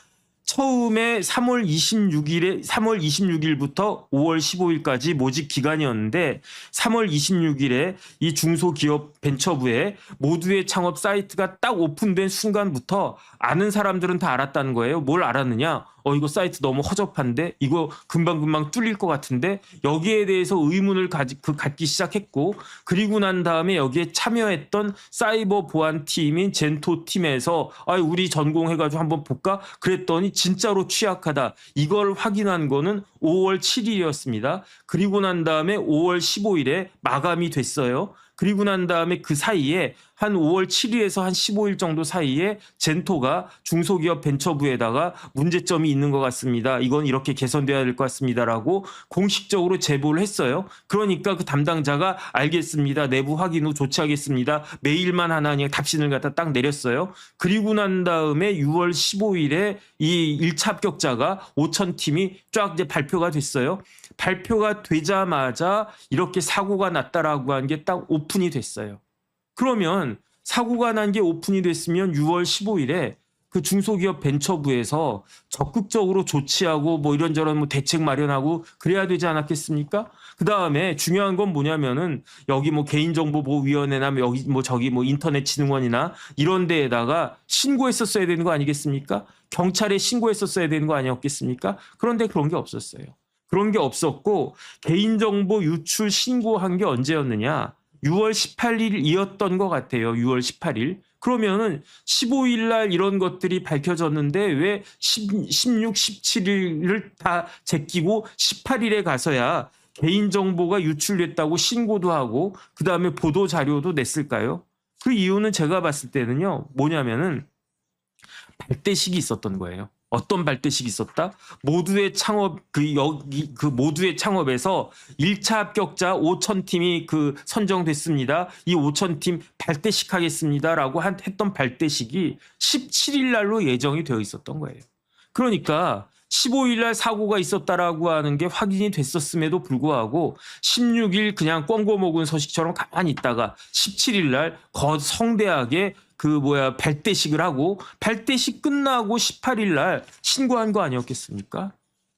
처음에 3월 26일부터 5월 15일까지 모집 기간이었는데 3월 26일에 이 중소기업 벤처부에 모두의 창업 사이트가 딱 오픈된 순간부터 아는 사람들은 다 알았다는 거예요. 뭘 알았느냐? 이거 사이트 너무 허접한데 이거 금방금방 뚫릴 것 같은데 여기에 대해서 의문을 갖기 시작했고 그리고 난 다음에 여기에 참여했던 사이버 보안 팀인 젠토 팀에서 우리 전공해가지고 한번 볼까? 그랬더니 진짜로 취약하다. 이걸 확인한 거는 5월 7일이었습니다. 그리고 난 다음에 5월 15일에 마감이 됐어요. 그리고 난 다음에 그 사이에 한 5월 7일에서 한 15일 정도 사이에 젠토가 중소기업 벤처부에다가 문제점이 있는 것 같습니다. 이건 이렇게 개선돼야 될 것 같습니다라고 공식적으로 제보를 했어요. 그러니까 그 담당자가 알겠습니다. 내부 확인 후 조치하겠습니다. 메일만 하나 답신을 갖다 딱 내렸어요. 그리고 난 다음에 6월 15일에 이 1차 합격자가 5,000팀이 쫙 이제 발표가 됐어요. 발표가 되자마자 이렇게 사고가 났다라고 한 게 딱 오픈이 됐어요. 그러면 사고가 난 게 오픈이 됐으면 6월 15일에 그 중소기업 벤처부에서 적극적으로 조치하고 뭐 이런저런 뭐 대책 마련하고 그래야 되지 않았겠습니까? 그 다음에 중요한 건 뭐냐면은 여기 뭐 개인정보보호위원회나 여기 뭐 저기 뭐 인터넷진흥원이나 이런 데에다가 신고했었어야 되는 거 아니겠습니까? 경찰에 신고했었어야 되는 거 아니었겠습니까? 그런데 그런 게 없었어요. 그런 게 없었고 개인정보 유출 신고한 게 언제였느냐? 6월 18일이었던 것 같아요. 6월 18일. 그러면은 15일 날 이런 것들이 밝혀졌는데 왜 16, 17일을 다 제끼고 18일에 가서야 개인정보가 유출됐다고 신고도 하고 그다음에 보도 자료도 냈을까요? 그 이유는 제가 봤을 때는요. 뭐냐면은 발대식이 있었던 거예요. 어떤 발대식이 있었다? 모두의 창업 모두의 창업에서 1차 합격자 5,000팀이 선정됐습니다. 이 5,000팀 발대식 하겠습니다라고 했던 발대식이 17일 날로 예정이 되어 있었던 거예요. 그러니까 15일 날 사고가 있었다라고 하는 게 확인이 됐었음에도 불구하고 16일 그냥 꽁고 먹은 서식처럼 가만히 있다가 17일 날 성대하게 발대식을 하고 발대식 끝나고 18일 날 신고한 거 아니었겠습니까?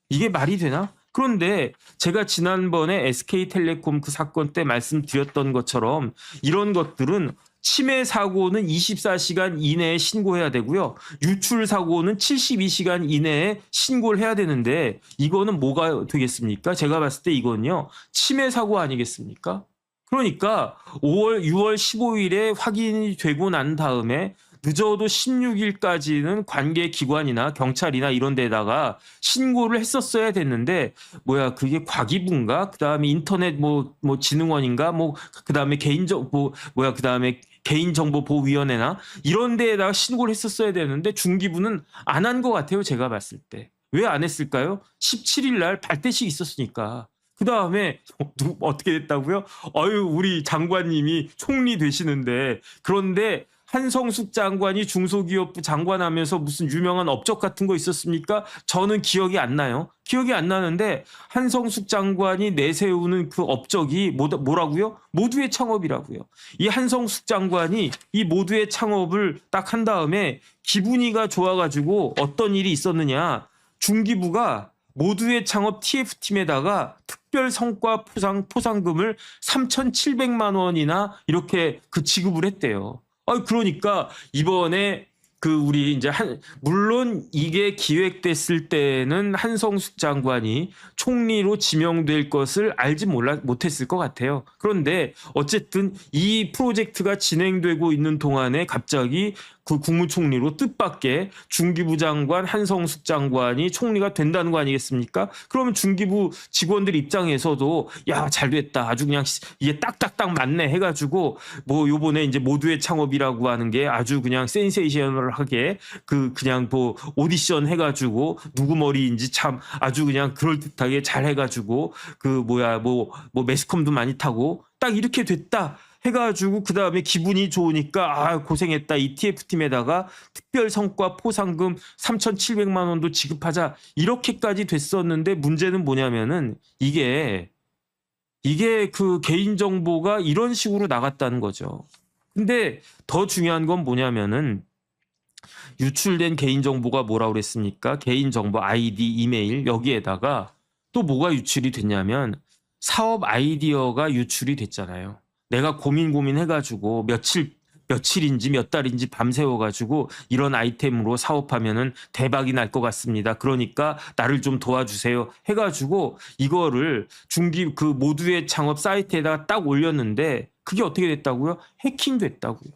이게 말이 되나? 그런데 제가 지난번에 SK텔레콤 그 사건 때 말씀드렸던 것처럼 이런 것들은 침해 사고는 24시간 이내에 신고해야 되고요. 유출 사고는 72시간 이내에 신고를 해야 되는데 이거는 뭐가 되겠습니까? 제가 봤을 때 이건요. 침해 사고 아니겠습니까? 그러니까 6월 15일에 확인이 되고 난 다음에 늦어도 16일까지는 관계기관이나 경찰이나 이런 데다가 신고를 했었어야 됐는데 그게 과기부인가? 그다음에 인터넷 진흥원인가? 그다음에 그다음에 개인정보보호위원회나 이런 데에다가 신고를 했었어야 되는데 중기부는 안 한 것 같아요. 제가 봤을 때. 왜 안 했을까요? 17일 날 발대식이 있었으니까. 그 다음에 어떻게 됐다고요? 우리 장관님이 총리 되시는데 그런데 한성숙 장관이 중소기업부 장관하면서 무슨 유명한 업적 같은 거 있었습니까? 저는 기억이 안 나요. 기억이 안 나는데 한성숙 장관이 내세우는 그 업적이 뭐라고요? 모두의 창업이라고요. 이 한성숙 장관이 이 모두의 창업을 딱 한 다음에 기분이가 좋아가지고 어떤 일이 있었느냐. 중기부가 모두의 창업 TF팀에다가 특별 성과 포상금을 3,700만 원이나 이렇게 지급을 했대요. 그러니까 이번에 우리 이제 물론 이게 기획됐을 때는 한성숙 장관이 총리로 지명될 것을 알지 못했을 것 같아요. 그런데 어쨌든 이 프로젝트가 진행되고 있는 동안에 갑자기 국무총리로 뜻밖의 중기부 장관 한성숙 장관이 총리가 된다는 거 아니겠습니까? 그러면 중기부 직원들 입장에서도 야, 잘 됐다. 아주 그냥 이게 딱딱딱 맞네 해가지고 요번에 이제 모두의 창업이라고 하는 게 아주 그냥 센세이셔널하게 그냥 오디션 해가지고 누구 머리인지 참 아주 그냥 그럴듯하게 잘 해가지고 매스컴도 많이 타고 딱 이렇게 됐다. 해가지고 그 다음에 기분이 좋으니까 아 고생했다 ETF팀에다가 특별 성과 포상금 3,700만 원도 지급하자 이렇게까지 됐었는데 문제는 뭐냐면은 이게 그 개인정보가 이런 식으로 나갔다는 거죠. 근데 더 중요한 건 뭐냐면은 유출된 개인정보가 뭐라고 그랬습니까? 개인정보 아이디, 이메일 여기에다가 또 뭐가 유출이 됐냐면 사업 아이디어가 유출이 됐잖아요. 내가 고민해가지고 며칠인지 몇 달인지 밤새워가지고 이런 아이템으로 사업하면은 대박이 날 것 같습니다. 그러니까 나를 좀 도와주세요. 해가지고 이거를 그 모두의 창업 사이트에다가 딱 올렸는데 그게 어떻게 됐다고요? 해킹됐다고요.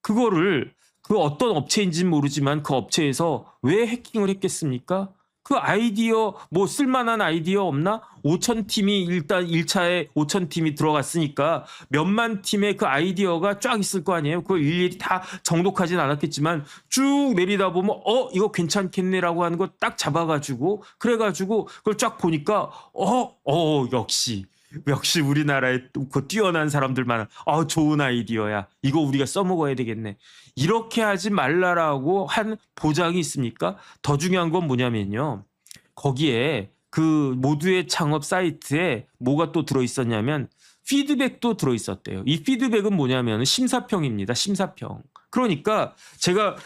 그거를 그 어떤 업체인지는 모르지만 그 업체에서 왜 해킹을 했겠습니까? 그 아이디어 뭐 쓸만한 아이디어 없나? 5,000팀이 일단 1차에 5,000팀이 들어갔으니까 몇만 팀의 그 아이디어가 쫙 있을 거 아니에요. 그걸 일일이 다 정독하진 않았겠지만 쭉 내리다 보면 이거 괜찮겠네라고 하는 거 딱 잡아가지고 그래가지고 그걸 쫙 보니까 역시 우리나라에 그 뛰어난 사람들만 좋은 아이디어야. 이거 우리가 써먹어야 되겠네. 이렇게 하지 말라라고 한 보장이 있습니까? 더 중요한 건 뭐냐면요. 거기에 그 모두의 창업 사이트에 뭐가 또 들어있었냐면 피드백도 들어있었대요. 이 피드백은 뭐냐면 심사평입니다. 심사평. 그러니까 제가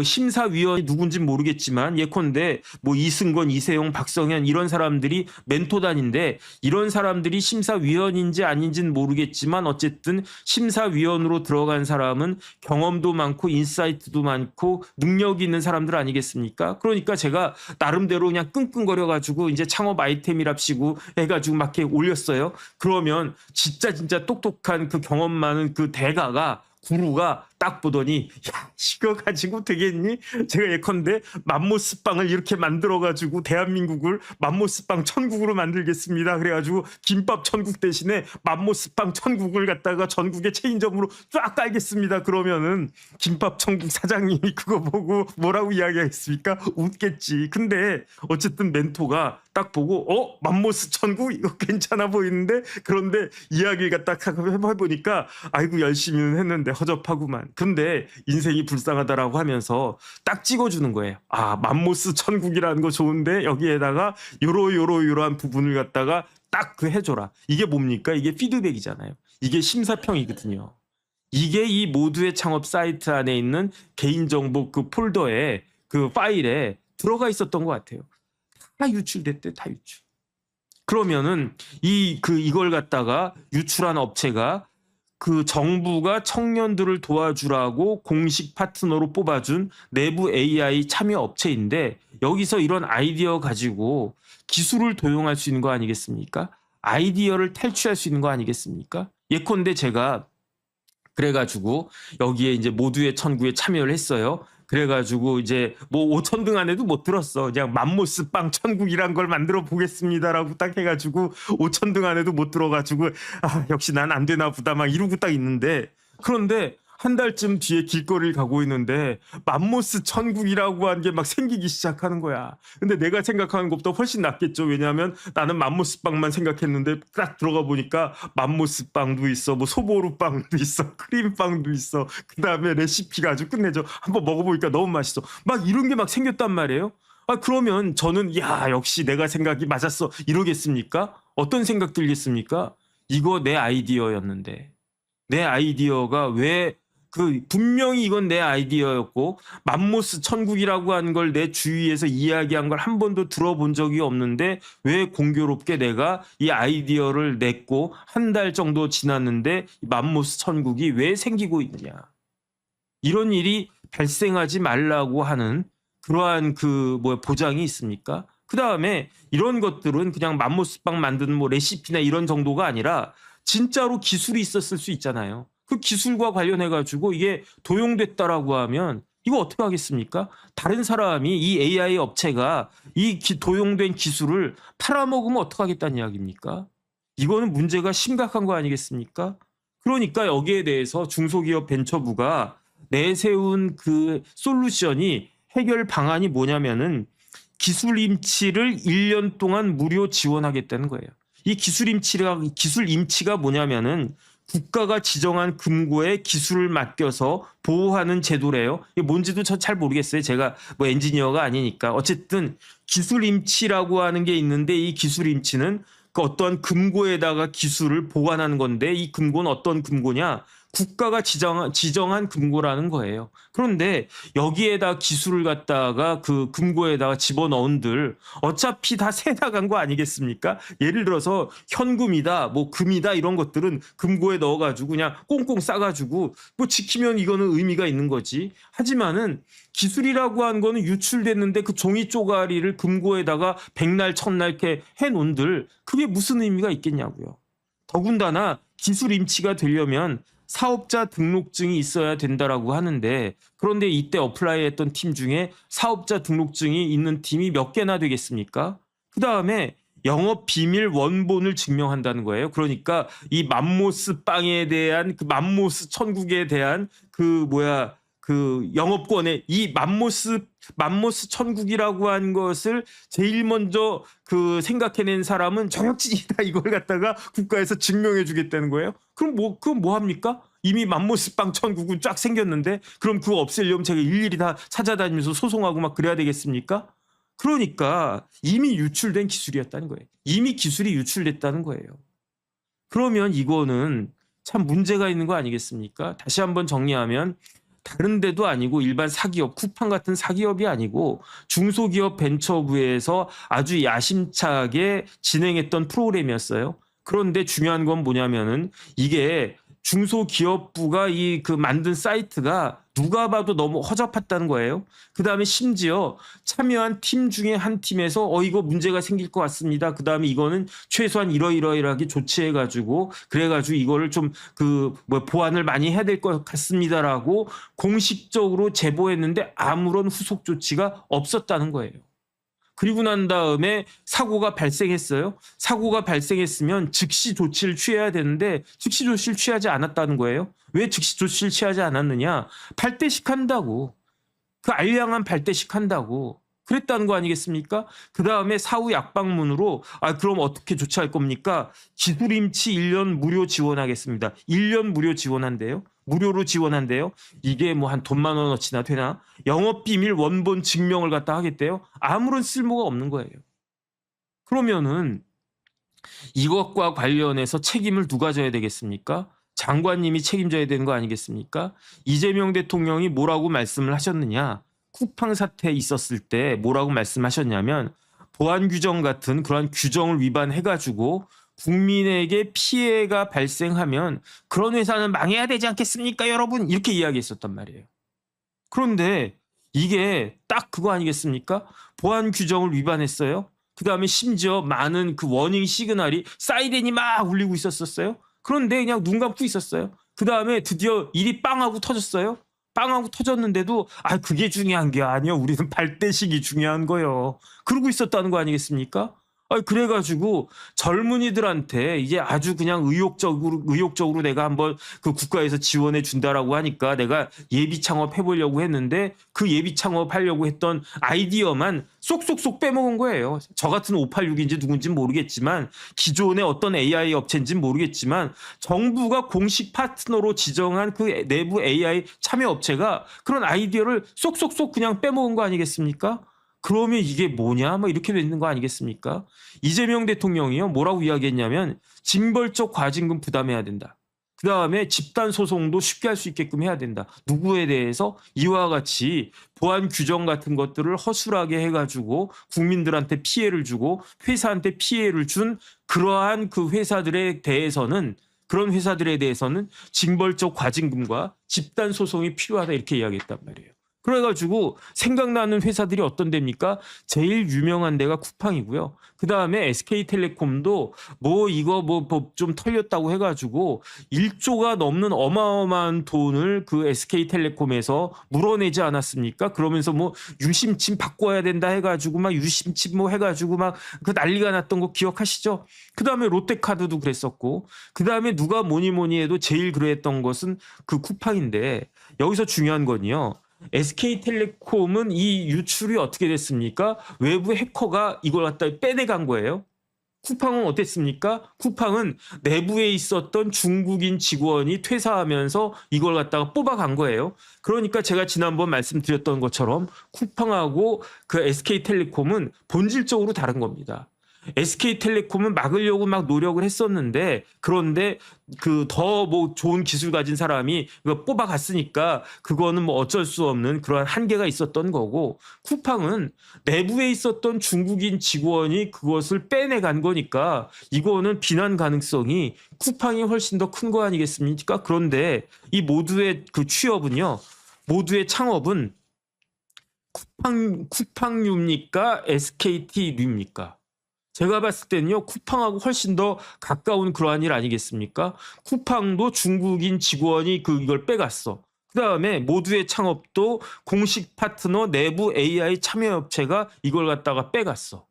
심사위원이 누군지 모르겠지만 예컨대 뭐 이승건, 이세용, 박성현 이런 사람들이 멘토단인데 이런 사람들이 심사위원인지 아닌지는 모르겠지만 어쨌든 심사위원으로 들어간 사람은 경험도 많고 인사이트도 많고 능력이 있는 사람들 아니겠습니까? 그러니까 제가 나름대로 그냥 끙끙거려가지고 이제 창업 아이템이랍시고 해가지고 막 이렇게 올렸어요. 그러면 진짜 똑똑한 그 경험 많은 그 구루가 딱 보더니 야 이거 가지고 되겠니? 제가 예컨대 맘모스빵을 이렇게 만들어가지고 대한민국을 맘모스빵 천국으로 만들겠습니다. 그래가지고 김밥 천국 대신에 맘모스빵 천국을 갖다가 전국의 체인점으로 쫙 깔겠습니다. 그러면은 김밥 천국 사장님이 그거 보고 뭐라고 이야기하겠습니까? 웃겠지. 근데 어쨌든 멘토가 딱 보고 맘모스 천국 이거 괜찮아 보이는데 그런데 이야기를 갖다 해보니까 아이고 열심히는 했는데 허접하구만. 근데 인생이 불쌍하다라고 하면서 딱 찍어주는 거예요. 맘모스 천국이라는 거 좋은데 여기에다가 요러한 부분을 갖다가 딱 해줘라. 이게 뭡니까? 이게 피드백이잖아요. 이게 심사평이거든요. 이게 이 모두의 창업 사이트 안에 있는 개인정보 그 폴더에 그 파일에 들어가 있었던 것 같아요. 다 유출됐대, 다 유출. 그러면은 이걸 갖다가 유출한 업체가 그 정부가 청년들을 도와주라고 공식 파트너로 뽑아준 내부 AI 참여 업체인데 여기서 이런 아이디어 가지고 기술을 도용할 수 있는 거 아니겠습니까? 아이디어를 탈취할 수 있는 거 아니겠습니까? 예컨대 제가 그래가지고 여기에 이제 모두의 천국에 참여를 했어요. 그래가지고 이제 뭐 5,000등 안에도 못 들었어. 그냥 맘모스빵 천국이란 걸 만들어 보겠습니다라고 딱 해가지고 5,000등 안에도 못 들어가지고 역시 난 안 되나 보다 막 이러고 딱 있는데 그런데 한 달쯤 뒤에 길거리를 가고 있는데 맘모스 천국이라고 하는 게 막 생기기 시작하는 거야. 근데 내가 생각하는 것보다 훨씬 낫겠죠. 왜냐하면 나는 맘모스 빵만 생각했는데 딱 들어가 보니까 맘모스 빵도 있어, 뭐 소보루 빵도 있어, 크림 빵도 있어. 그 다음에 레시피가 아주 끝내줘. 한번 먹어보니까 너무 맛있어. 막 이런 게 막 생겼단 말이에요. 그러면 저는 역시 내가 생각이 맞았어 이러겠습니까? 어떤 생각 들겠습니까? 이거 내 아이디어였는데 내 아이디어가 왜 분명히 이건 내 아이디어였고 맘모스 천국이라고 하는 걸 내 주위에서 이야기한 걸 한 번도 들어본 적이 없는데 왜 공교롭게 내가 이 아이디어를 냈고 한 달 정도 지났는데 맘모스 천국이 왜 생기고 있느냐. 이런 일이 발생하지 말라고 하는 그러한 보장이 있습니까? 그 다음에 이런 것들은 그냥 맘모스빵 만드는 레시피나 이런 정도가 아니라 진짜로 기술이 있었을 수 있잖아요. 그 기술과 관련해가지고 이게 도용됐다라고 하면 이거 어떻게 하겠습니까? 다른 사람이 이 AI 업체가 이 도용된 기술을 팔아먹으면 어떡하겠다는 이야기입니까? 이거는 문제가 심각한 거 아니겠습니까? 그러니까 여기에 대해서 중소기업 벤처부가 내세운 그 솔루션이 해결 방안이 뭐냐면은 기술 임치를 1년 동안 무료 지원하겠다는 거예요. 이 기술 임치가 뭐냐면은 국가가 지정한 금고에 기술을 맡겨서 보호하는 제도래요. 이게 뭔지도 저 잘 모르겠어요. 제가 뭐 엔지니어가 아니니까. 어쨌든 기술 임치라고 하는 게 있는데 이 기술 임치는 그 어떤 금고에다가 기술을 보관하는 건데 이 금고는 어떤 금고냐? 국가가 지정한 금고라는 거예요. 그런데 여기에다 기술을 갖다가 그 금고에다가 집어넣은들 어차피 다 새 나간 거 아니겠습니까? 예를 들어서 현금이다, 뭐 금이다 이런 것들은 금고에 넣어가지고 그냥 꽁꽁 싸가지고 뭐 지키면 이거는 의미가 있는 거지. 하지만은 기술이라고 한 거는 유출됐는데 그 종이 쪼가리를 금고에다가 백날 첫날 이렇게 해놓은들 그게 무슨 의미가 있겠냐고요. 더군다나 기술 임치가 되려면 사업자 등록증이 있어야 된다라고 하는데 그런데 이때 어플라이 했던 팀 중에 사업자 등록증이 있는 팀이 몇 개나 되겠습니까? 그 다음에 영업 비밀 원본을 증명한다는 거예요. 그러니까 이 맘모스 빵에 대한 그 맘모스 천국에 대한 그 영업권의 이 맘모스 천국이라고 한 것을 제일 먼저 그 생각해낸 사람은 정혁진이다 이걸 갖다가 국가에서 증명해 주겠다는 거예요. 그럼 뭐 합니까? 이미 맘모스 빵 천국은 쫙 생겼는데 그럼 그거 없애려면 제가 일일이 다 찾아다니면서 소송하고 막 그래야 되겠습니까? 그러니까 이미 유출된 기술이었다는 거예요. 이미 기술이 유출됐다는 거예요. 그러면 이거는 참 문제가 있는 거 아니겠습니까? 다시 한번 정리하면 다른 데도 아니고 일반 사기업, 쿠팡 같은 사기업이 아니고 중소기업 벤처부에서 아주 야심차게 진행했던 프로그램이었어요. 그런데 중요한 건 뭐냐면은 이게 중소기업부가 이 그 만든 사이트가 누가 봐도 너무 허접했다는 거예요. 그 다음에 심지어 참여한 팀 중에 한 팀에서 이거 문제가 생길 것 같습니다. 그 다음에 이거는 최소한 이러이러하게 조치해가지고 그래가지고 이거를 좀 보완을 많이 해야 될 것 같습니다라고 공식적으로 제보했는데 아무런 후속 조치가 없었다는 거예요. 그리고 난 다음에 사고가 발생했어요. 사고가 발생했으면 즉시 조치를 취해야 되는데 즉시 조치를 취하지 않았다는 거예요. 왜 즉시 조치를 취하지 않았느냐? 발대식 한다고. 그 알량한 발대식 한다고. 그랬다는 거 아니겠습니까? 그 다음에 사후 약방문으로 그럼 어떻게 조치할 겁니까? 기술임치 1년 무료 지원하겠습니다. 1년 무료 지원한대요. 무료로 지원한대요. 이게 뭐 한 돈 10,000원어치나 되나? 영업비밀 원본 증명을 갖다 하겠대요. 아무런 쓸모가 없는 거예요. 그러면은 이것과 관련해서 책임을 누가 져야 되겠습니까? 장관님이 책임져야 되는 거 아니겠습니까? 이재명 대통령이 뭐라고 말씀을 하셨느냐? 쿠팡 사태 있었을 때 뭐라고 말씀하셨냐면 보안 규정 같은 그런 규정을 위반해가지고 국민에게 피해가 발생하면 그런 회사는 망해야 되지 않겠습니까, 여러분? 이렇게 이야기했었단 말이에요. 그런데 이게 딱 그거 아니겠습니까? 보안 규정을 위반했어요. 그 다음에 심지어 많은 그 워닝 시그널이 사이렌이 막 울리고 있었어요. 그런데 그냥 눈 감고 있었어요. 그 다음에 드디어 일이 빵하고 터졌어요. 빵하고 터졌는데도 그게 중요한 게 아니야. 우리는 발대식이 중요한 거요. 그러고 있었다는 거 아니겠습니까? 그래가지고 젊은이들한테 이제 아주 그냥 의욕적으로 내가 한번 그 국가에서 지원해 준다라고 하니까 내가 예비 창업 해보려고 했는데 그 예비 창업하려고 했던 아이디어만 쏙쏙쏙 빼먹은 거예요. 저 같은 586인지 누군지 모르겠지만 기존의 어떤 AI 업체인지 모르겠지만 정부가 공식 파트너로 지정한 그 내부 AI 참여 업체가 그런 아이디어를 쏙쏙쏙 그냥 빼먹은 거 아니겠습니까? 그러면 이게 뭐냐? 이렇게 되는 거 아니겠습니까? 이재명 대통령이요. 뭐라고 이야기했냐면 징벌적 과징금 부담해야 된다. 그 다음에 집단 소송도 쉽게 할 수 있게끔 해야 된다. 누구에 대해서 이와 같이 보안 규정 같은 것들을 허술하게 해가지고 국민들한테 피해를 주고 회사한테 피해를 준 그러한 그 회사들에 대해서는 그런 회사들에 대해서는 징벌적 과징금과 집단 소송이 필요하다 이렇게 이야기했단 말이에요. 그래가지고 생각나는 회사들이 어떤 데입니까? 제일 유명한 데가 쿠팡이고요. 그 다음에 SK텔레콤도 좀 털렸다고 해가지고 1조가 넘는 어마어마한 돈을 그 SK텔레콤에서 물어내지 않았습니까? 그러면서 유심칩 바꿔야 된다 해가지고 유심칩 해가지고 그 난리가 났던 거 기억하시죠? 그 다음에 롯데카드도 그랬었고 그 다음에 누가 뭐니 해도 제일 그랬던 것은 그 쿠팡인데 여기서 중요한 건요. SK텔레콤은 이 유출이 어떻게 됐습니까? 외부 해커가 이걸 갖다 빼내간 거예요. 쿠팡은 어땠습니까? 쿠팡은 내부에 있었던 중국인 직원이 퇴사하면서 이걸 갖다가 뽑아간 거예요. 그러니까 제가 지난번 말씀드렸던 것처럼 쿠팡하고 그 SK텔레콤은 본질적으로 다른 겁니다. SK텔레콤은 막으려고 막 노력을 했었는데, 그런데 그 더 뭐 좋은 기술 가진 사람이 이거 뽑아갔으니까 그거는 뭐 어쩔 수 없는 그러한 한계가 있었던 거고, 쿠팡은 내부에 있었던 중국인 직원이 그것을 빼내간 거니까 이거는 비난 가능성이 쿠팡이 훨씬 더 큰 거 아니겠습니까? 그런데 이 모두의 그 취업은요, 모두의 창업은 쿠팡류입니까? SKT류입니까? 제가 봤을 때는요, 쿠팡하고 훨씬 더 가까운 그러한 일 아니겠습니까? 쿠팡도 중국인 직원이 이걸 빼갔어. 그 다음에 모두의 창업도 공식 파트너 내부 AI 참여업체가 이걸 갖다가 빼갔어.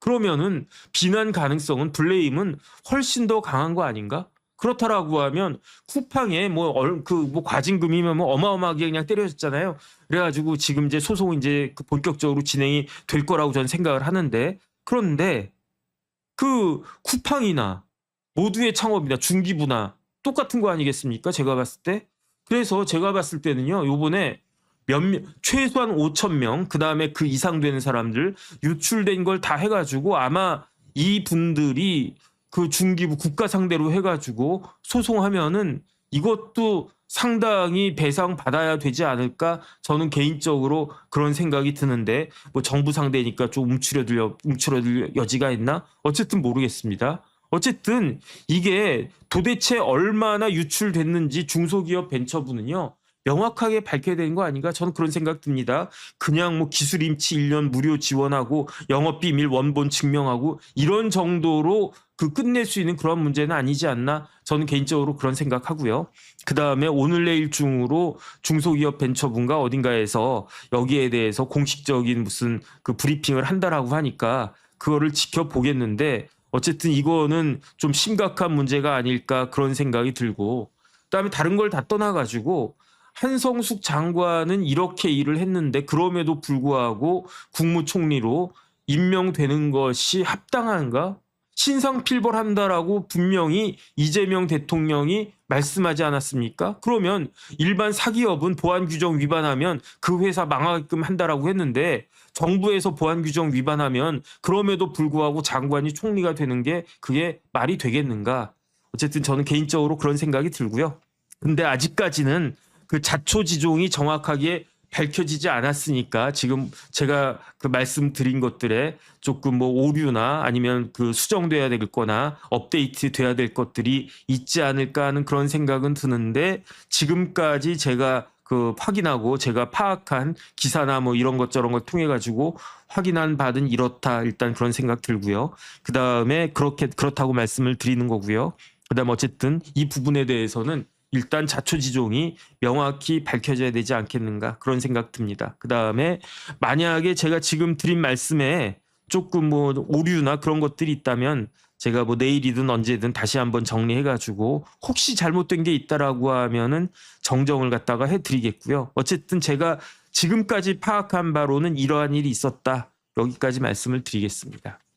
그러면은 비난 가능성은, 블레임은 훨씬 더 강한 거 아닌가? 그렇다라고 하면 쿠팡에 뭐 과징금이면 뭐 어마어마하게 그냥 때려졌잖아요. 그래가지고 지금 이제 소송이 이제 본격적으로 진행이 될 거라고 저는 생각을 하는데, 그런데 그 쿠팡이나 모두의 창업이나 중기부나 똑같은 거 아니겠습니까? 제가 봤을 때. 그래서 제가 봤을 때는요, 요번에 최소한 5,000명, 그 다음에 그 이상 되는 사람들 유출된 걸 다 해가지고 아마 이 분들이 그 중기부 국가 상대로 해가지고 소송하면은 이것도 상당히 배상 받아야 되지 않을까? 저는 개인적으로 그런 생각이 드는데, 뭐 정부 상대니까 좀 움츠러들 여지가 있나? 어쨌든 모르겠습니다. 어쨌든 이게 도대체 얼마나 유출됐는지 중소기업 벤처부는요, 명확하게 밝혀야 되는 거 아닌가? 저는 그런 생각 듭니다. 그냥 뭐 기술 임치 1년 무료 지원하고 영업비밀 원본 증명하고 이런 정도로 끝낼 수 있는 그런 문제는 아니지 않나? 저는 개인적으로 그런 생각하고요. 그 다음에 오늘 내일 중으로 중소기업 벤처부인가 어딘가에서 여기에 대해서 공식적인 무슨 그 브리핑을 한다라고 하니까 그거를 지켜보겠는데, 어쨌든 이거는 좀 심각한 문제가 아닐까 그런 생각이 들고, 그다음에 다른 걸 다 떠나가지고 한성숙 장관은 이렇게 일을 했는데 그럼에도 불구하고 국무총리로 임명되는 것이 합당한가? 신상필벌한다라고 분명히 이재명 대통령이 말씀하지 않았습니까? 그러면 일반 사기업은 보안규정 위반하면 그 회사 망하게끔 한다라고 했는데, 정부에서 보안규정 위반하면 그럼에도 불구하고 장관이 총리가 되는 게 그게 말이 되겠는가? 어쨌든 저는 개인적으로 그런 생각이 들고요. 근데 아직까지는 그 자초지종이 정확하게 밝혀지지 않았으니까 지금 제가 그 말씀드린 것들에 조금 뭐 오류나 아니면 그 수정돼야 될 거나 업데이트 돼야 될 것들이 있지 않을까 하는 그런 생각은 드는데, 지금까지 제가 확인하고 제가 파악한 기사나 뭐 이런 것 저런 걸 통해 가지고 확인한 바는 이렇다, 일단 그런 생각 들고요. 그 다음에 그렇다고 말씀을 드리는 거고요. 그 다음 어쨌든 이 부분에 대해서는 일단 자초지종이 명확히 밝혀져야 되지 않겠는가 그런 생각 듭니다. 그 다음에 만약에 제가 지금 드린 말씀에 조금 뭐 오류나 그런 것들이 있다면 제가 뭐 내일이든 언제든 다시 한번 정리해가지고 혹시 잘못된 게 있다라고 하면은 정정을 갖다가 해드리겠고요. 어쨌든 제가 지금까지 파악한 바로는 이러한 일이 있었다. 여기까지 말씀을 드리겠습니다.